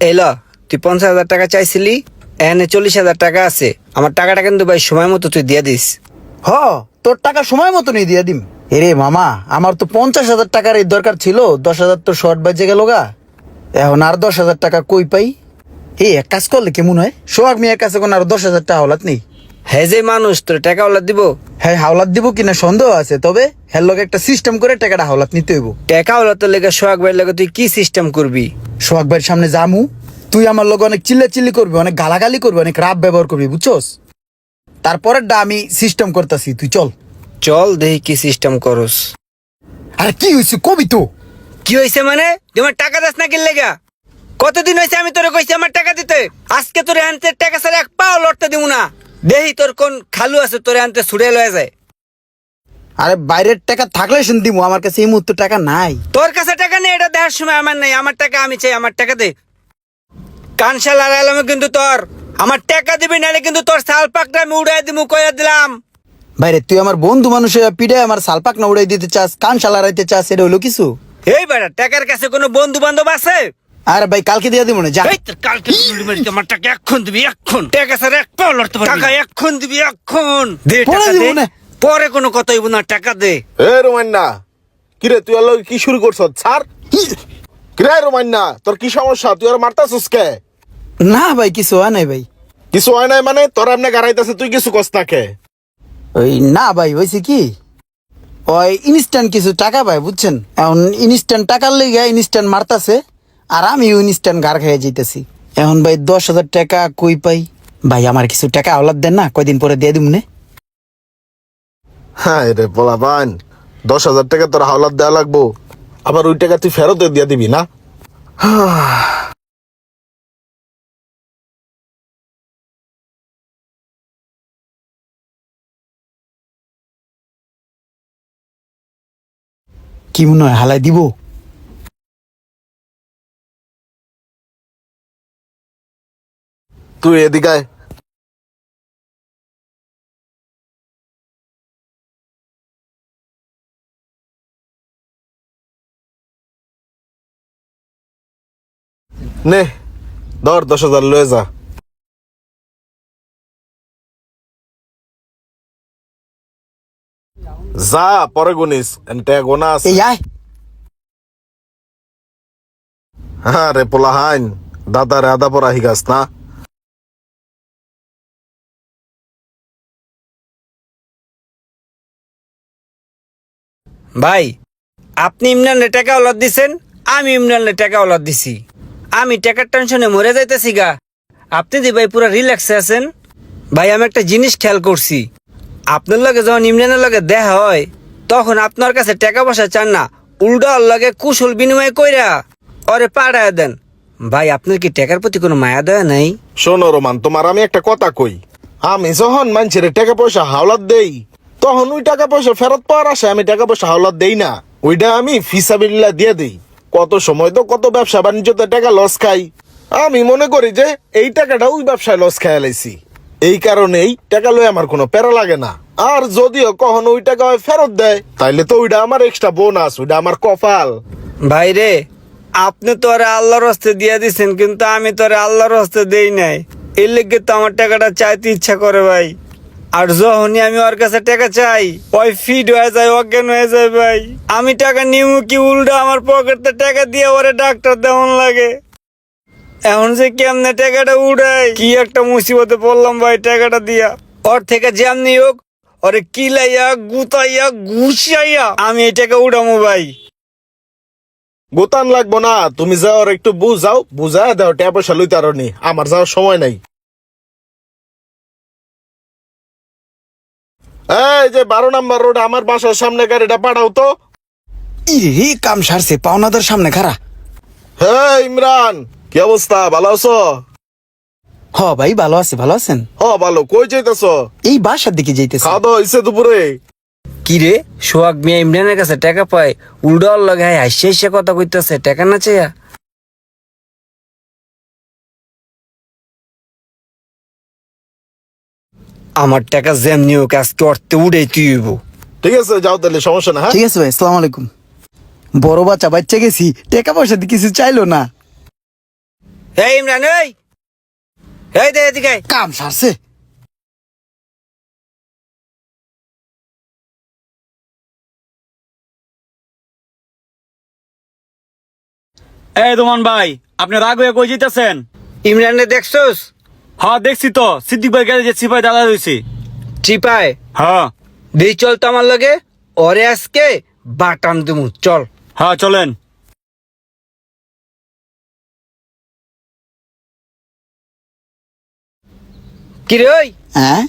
এলো, তুই 50,000 টাকা চাইছিলি, এখানে 40,000 টাকা আছে। আমার টাকাটা কিন্তু ভাই সময় মতো তুই দিয়ে দিস। হ, তোর টাকা সময় মতো নিয়ে দিয়া দিম। এরে মামা, আমার তো 50,000 টাকার এই দরকার ছিল, 10,000 তো শর্ট বাজে গেল গা। এখন আর 10,000 টাকা কই পাই? এই এক কাজ করলে কেমন হয়, সোহাগ মিয়ার কাছে কোন আর 10,000 টাকা হাওলাত নেই। হে যে মানুষ, তোর টাকা ওলা দিব? হ্যাঁ, হাওলাত দিব কিনা সন্দেহ আছে, তবে হ্যার লগে একটা সিস্টেম করে টাকাটা হাওলাত নিতে হইব। টাকা ওলা তোর লেগে সোহাগ ভাইয়ের লেগে তুই কি সিস্টেম করবি? সোহাগ ভাইয়ের সামনে জামু, তুই আমার লগে অনেক চিল্লাচিল্লি করবি, অনেক গালাগালি করবি, অনেক রাব ব্যবহার করবি, বুঝছস? তারপরেরটা আমি সিস্টেম করতেছি, তুই চল। চল দেখি কি সিস্টেম করস। আরে কি হয়েছে কবি তো? কি হয়েছে মানে? তোমার টাকা দাস না কি লেগা? কতদিন হয়েছে আমি তোরে কইছি আমার টাকা দিতে? আজকে তোরে আনতে টাকা ছাড়া এক পাও লড়তে দিব না। দেহি তোর কোন খালু আছে তোরে আনতে ছুড়ে লয়ে যায়। আরে বাইরের টাকা থাকলে শুন দিমু, আমার কাছে এই মুহূর্তে টাকা নাই। তোর কাছে টাকা নেই এটা দেখার সময় আমার নাই। আমার টাকা আমি চাই, আমার টাকা দে। কানশাল আর আলমে কিন্তু তোর আমার টাকা দিবি, নাহলে কিন্তু তোর শাল পাকটা আমি উড়াই দিমু, কইয়া দিলাম। বাইরে তুই আমার বন্ধু মানুষের পিঠে আমার সালপাক না উড়াই দিতে চাস, কান সালারাইতে চাস, এটা হলো কিছু? এই বেটা, টাকার কাছে কোনো বন্ধু বান্ধব আছে? আরে ভাই কালকে দিয়ে দিব না, যা। এই তোর কালকে তুই মারিতে আমার টাকা এখন দিবি, এখন। টাকা ছাড়া এক পাও লড়তে পারবি না। টাকা এখন দিবি, এখন দে। পরে টাকা দিব দে, না। পরে কোনো কথা হইব না, টাকা দে। এ রোমান্না, কিরে তুই আর লগে কি শুরু করছ? ছাড়। কিরে রোমান্না, তোর কি সমস্যা? তুই আর মারতাছিস কে? না ভাই কিছু হয় নাই ভাই। কিছু হয় নাই মানে? তোর এমনি গাড়াইতেছে, তুই কিছু কস না কে? ওই না ভাই, হয়েছে কি, ওই ইনস্ট্যান্ট কিছু টাকা ভাই, বুঝছেন? এখন ইনস্ট্যান্ট টাকার লেগে ইনস্ট্যান্ট মারতাছে, আর আমি ইনস্ট্যান্ট গার খেয়ে যাইতেছি। এখন ভাই 10,000 টাকা কই পাই? ভাই আমার কিছু টাকা আওলাদ দেন না, কয়দিন পরে দিয়ে দিব না। হ্যাঁ রে বলা বান, 10,000 টাকা তোর হাওলাত দেওয়া লাগবো, আবার ওই টাকা তুই ফেরত দিয়ে দিবি না? কি মনে হয় হালাই দিব? তুই এদিকে আয়। নে ধর 10,000 লয়ে যা। যা পরে গুনিস, এনতে গোনা আছে। এই আয়। হ্যাঁ রে পোলা হাইন, দাদারে আদা পরা হিগাস না। ভাই, আপনি ইমরানের টাকা ওলাদ দিছেন, আমি ইমরানের টাকা ওলাদ দিছি। আমি টাকার টেনশনে মরে যাইতেছি গা। আপনি যে ভাই পুরো রিল্যাক্সে আছেন। ভাই আমি একটা জিনিস খেয়াল করছি, আপনার লগে যখন ইমরানের লগে দেখা হয়, তখন আপনার কাছে টাকা পয়সা চান না, উল্টা ওর লগে কুশল বিনিময় কইরা ওরে পাড়ায় দেন। ভাই আপনার কি টাকার প্রতি কোনো মায়া দয়া নাই? শোনো রোমান, তোমার আমি একটা কথা কই, আমি যখন মানুষের টাকা পয়সা হাওলাত দেই, তখন ওই টাকা পয়সা ফেরত পাওয়ার আসে আমি টাকা পয়সা হাওলাত দেই না, ওইটা আমি ফিসাবিল্লাহ দিয়ে দেই। কত সময় তো কত ব্যবসা বাণিজ্যতে টাকা লস খাই, আমি মনে করি যে এই টাকাটা ওই ব্যবসায় লস খাই লাইছি, এই কারণেই টাকা লই আমার কোনো প্যারা লাগে না। আর যদিও কখনো ওই টাকা হয় ফেরত দেয়, তাইলে তো ওইটা আমার এক্সট্রা বোনাস, ওইটা আমার কপাল। ভাই রে, আপনি তো আরে আল্লাহর হস্তে দিয়ে দিছেন, কিন্তু আমি তো আরে আল্লাহর হস্তে দেই নাই। এর লেগে তো আমার টাকাটা চাইতে ইচ্ছা করে ভাই। আর যখনই আমি ওর কাছে টাকা চাই, ওই ফিট হয়ে যায়, অজ্ঞান হয়ে যায় ভাই। আমি টাকা নিমু কি, উল্টা আমার পকেটে টাকা দিয়ে ওরে ডাক্তার দেওয়ান লাগে। এখন যে কেমনে টাকাটা উড়াই, কি একটা মুসিবতে পড়লাম ভাই টাকাটা দিয়া। ওর থেকে যেমনি হোক ওরে কিলাইয়া গুতাইয়া ঘুষাইয়া আমি এই টাকা উড়ামু ভাই। গোতান লাগবো না, তুমি যাও আর একটু বুঝাও, বুঝায় দাও, টাকা পয়সা লইতে আরো নি, আমার যাওয়ার সময় নাই। এই যে 12 নম্বর রোড আমার বাসার সামনে গাড়িটা পাঠাও তো। ই কাম সারছে, পাওনাদার সামনে খারা। হ্যাঁ ইমরান, কি অবস্থা? ভালো আছো? হ ভাই ভালো আছে, ভালো আছেন? হ ভালো। কই যাইতেছ? এই বাসার দিকে যাইতেছে। খাওয়া দাওয়া হইছে দুপুরে? কি রে, সোহাগ মিয়া ইমরানের কাছে টাকা পায়, উল্টা ওর লগে হাসি হাসি কথা কইতেছে, টাকা না চাইয়া। আমার টাকা যেমনি হোক আজকে অর্থে উড়াই তুইব। ঠিক আছে যাও তাহলে, সমস্যা না। হ্যাঁ ঠিক আছে ভাই, আসসালামু আলাইকুম। বড় বাচ্চা গেছি, টাকা পয়সা দিয়ে কিছু চাইলো না। এই ইমরান এই দে এদিকে আয়। কাম সারছে। এই দোমান ভাই, আপনি রাগ হয়ে কই যেতেছেন? ইমরানে দেখছোস? হ্যাঁ দেখছি তো, সিদ্দিক ভাই গেছে যে সিপাই দাদা রয়েছে। চিপায় হ্যাঁ দেই, চল তো আমার লগে, ওরে আজকে বাটাম দিমু, চল। হ্যাঁ চলেন। কি রে ওই, হ্যাঁ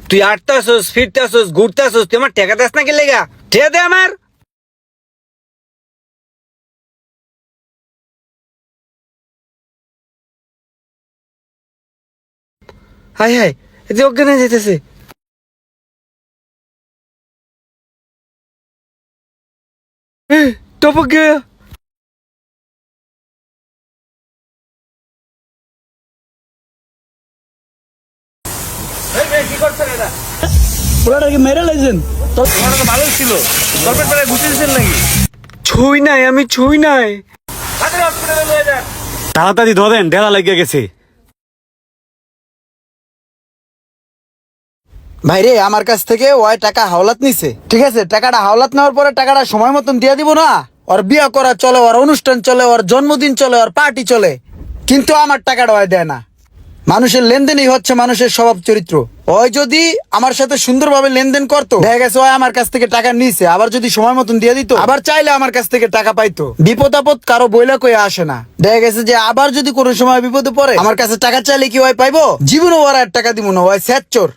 তুই আটতাছস, ফিরতাছস, ঘুরতাছস, তুই আমার টেকা দাস না কি লেগা? ঠেয়া দে আমার। হাই হাই, এতে অজ্ঞান হয়ে যেতেছে। টপক গেয়া। কি করছেন এটা? পুরাটাকে মেরে লাইছেন। তোমার তো ভালোই ছিল, গল্পের পরে ঘুষে দিচ্ছেন নাকি? ছুঁই নাই, আমি ছুঁই নাই। তাড়াতাড়ি ধরেন, ঢেলা লাগিয়ে গেছে। ভাইরে আমার কাছ থেকে ওই টাকা হাওলাত নিছে, ঠিক আছে? টাকাটা হাওলাত নেওয়ার পরে টাকাটা সময় মতন দিয়ে দিব না? ওর বিয়ে করা চলে, ওর অনুষ্ঠান চলে, ওর জন্মদিন চলে, ওর পার্টি চলে, কিন্তু আমার টাকাটা ওই দেয় না। মানুষের লেনদেনই হচ্ছে মানুষের স্বভাব চরিত্র। ওই যদি আমার সাথে সুন্দরভাবে লেনদেন করতো, দেখা গেছে ওই আমার কাছ থেকে টাকা নিছে, আবার যদি সময় মতন দিয়ে দিত, আবার চাইলে আমার কাছ থেকে টাকা পাইতো। বিপদ আপদ কারো বইলা কই আসে না। দেখা গেছে যে আবার যদি কোনো সময় বিপদে পড়ে আমার কাছে টাকা চাইলে কি ওই পাইবো? জীবনে ওর আর টাকা দিব না, ওই স্যাচ্চোর।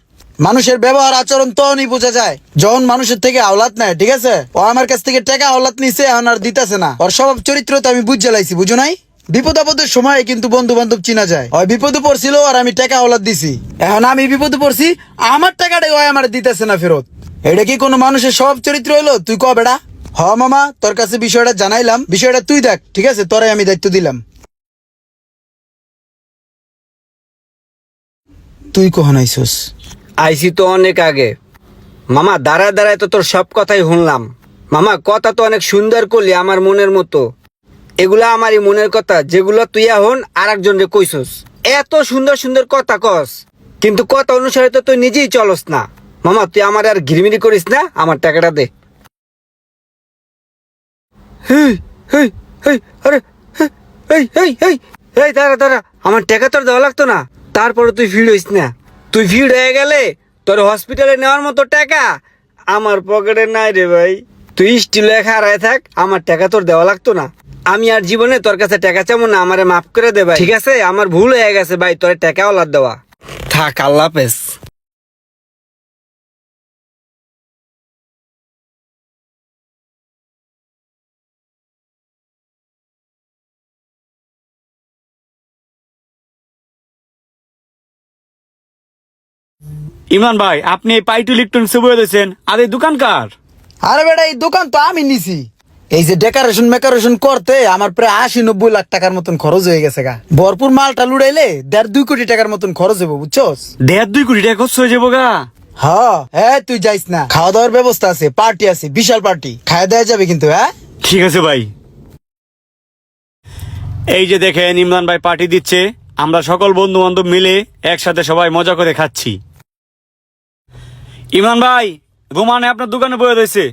মানুষের ব্যবহার আচরণ তখনই বোঝা যায় যখন মানুষের থেকে আওলাদ নেয়, ঠিক আছে? ও আমার কাছ থেকে টাকা আওলাদ নিছে, এখন আর দিতেছে না। ওর স্বভাব চরিত্র তো আমি বুঝে লাইছি, বুঝো নাই? বিপদ আপদের সময় কিন্তু বন্ধু বান্ধব চিনা যায়। ওই বিপদে পড়ছিল আর আমি টাকা আওলাদ দিছি, এখন আমি বিপদে পড়ছি, আমার টাকাটাই ওই আমার দিতেছে না ফেরত। এটা কি কোনো মানুষের স্বভাব চরিত্র হইলো? তুই ক বেড়া। হ মামা, তোর কাছে বিষয়টা জানাইলাম, বিষয়টা তুই দেখ, ঠিক আছে? তোরাই আমি দায়িত্ব দিলাম। তুই কখন আইসোস? আইসি তো অনেক আগে মামা, দাঁড়ায় দাঁড়ায় তো তোর সব কথাই শুনলাম। মামা কথা তো অনেক সুন্দর করলি, আমার মনের মতো। এগুলা আমারই মনের কথা, যেগুলো তুই এখন আর একজনকে কইছস। এত সুন্দর সুন্দর কথা কস, কিন্তু কথা অনুসারে তো তুই নিজেই চলস না। মামা তুই আমার আর ঘিরিমিরি করিস না, আমার টাকাটা দে। হেই হেই হেই, আরে হেই, এই এই এই এই, দাঁড়া দাঁড়া, আমার টাকা তোর দেওয়া লাগতো না? তারপরে তুই ভিড় হইস না। তুই ভিড় হয়ে গেলে তোর হসপিটালে নেওয়ার মতো টাকা আমার পকেটে নাই রে ভাই। তুই স্টিল হারায় থাক, আমার টাকা তোর দেওয়া লাগতো না। আমি আর জীবনে তোর কাছে টাকা চাবো না, আমারে মাফ করে দে ভাই, ঠিক আছে? আমার ভুল হয়ে গেছে ভাই, তোর টাকা ওলাদ দেওয়া। থাক, আল্লাহ হাফেজ। ইমরান ভাই, আপনি এই পাইটু লিপটন সে বয়ে দিয়েছেন, আর এই দোকান কার? আরে বেটা, এই দোকান তো আমি নিছি। এই যে ডেকোরেশন মেকারেশন করতে আমার প্রায় 80-90 লাখ টাকার মতন খরচ হয়ে গেছে গা। ভরপুর মালটা লুড়াইলে 1.5-2 কোটি টাকার মতন খরচ হবো, বুঝছস? 1.5-2 কোটি টাকা খরচ হয়ে যাবো গা। হ্যাঁ তুই যাইস না, খাওয়া দাওয়ার ব্যবস্থা আছে, পার্টি আছে, বিশাল পার্টি, খাওয়া দেওয়া যাবে কিন্তু। হ্যাঁ ঠিক আছে ভাই। এই যে দেখেন, ইমরান ভাই পার্টি দিচ্ছে, আমরা সকল বন্ধু বান্ধব মিলে একসাথে সবাই মজা করে খাচ্ছি। ইমরান ভাই, রোমানে আপনার দোকানে বয়ে রয়েছে।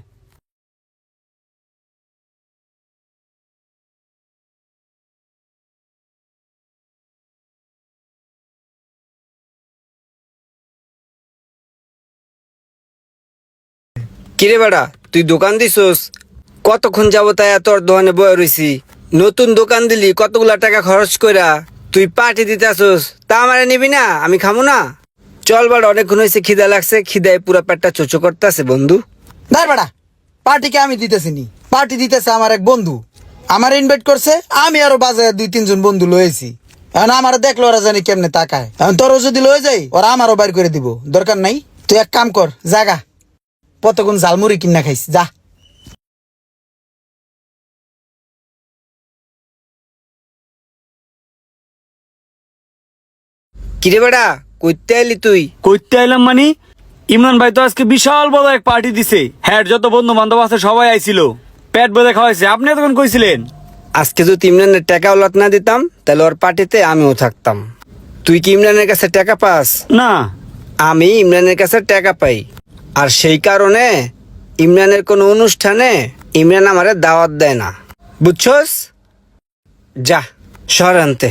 কিরে বেড়া, তুই দোকান দিছস? কতক্ষণ যাবো তাই তোর দোকানে বয়ে রইছি। নতুন দোকান দিলি, কতগুলা টাকা খরচ কইরা তুই পার্টি দিতে আসস, তা আমারে নিবি না? আমি খামু না? চল বাড়া, অনেকক্ষণ হয়েছে, খিদা লাগছে, খিদায় পুরা পেটটা চোচো করতেছে বন্ধু। দাঁড় বেটা, পার্টিকে আমি দিতেছি নি, পার্টি দিতেছে আমার এক বন্ধু, আমার ইনভাইট করছে, আমি আরো বাজারে 2-3 জন বন্ধু লয়েছি। এখন আমার দেখলো ওরা জানি কেমনে তাকায়, এখন তোরও যদি লয়ে যাই ওরা আমারও বাইর করে দিব, দরকার নাই। তুই এক কাম কর, জাগা, কতক্ষণ ঝালমুড়ি কিনা খাইস, যা। কিরে বেড়া, কইতে আইলি তুই? কইতে আইলাম মানে, ইমরান ভাই তো আজকে বিশাল বড় এক পার্টি দিছে। হ্যাঁ, যত বন্ধু বান্ধব আছে সবাই আইছিল, পেট ভরে খাওয়াইছে। আপনি তখন কইছিলেন? আজকে যদি ইমরানের টাকা ওলাত না দিতাম তাহলে ওর পার্টিতে আমিও থাকতাম। তুই কি ইমরানের কাছে টাকা পাস? না। আমি ইমরানের কাছে টাকা পাই, আর সেই কারণে ইমরানের কোনো অনুষ্ঠানে ইমরান আমারে দাওয়াত দেয় না, বুঝছস? যা শহর আনতে।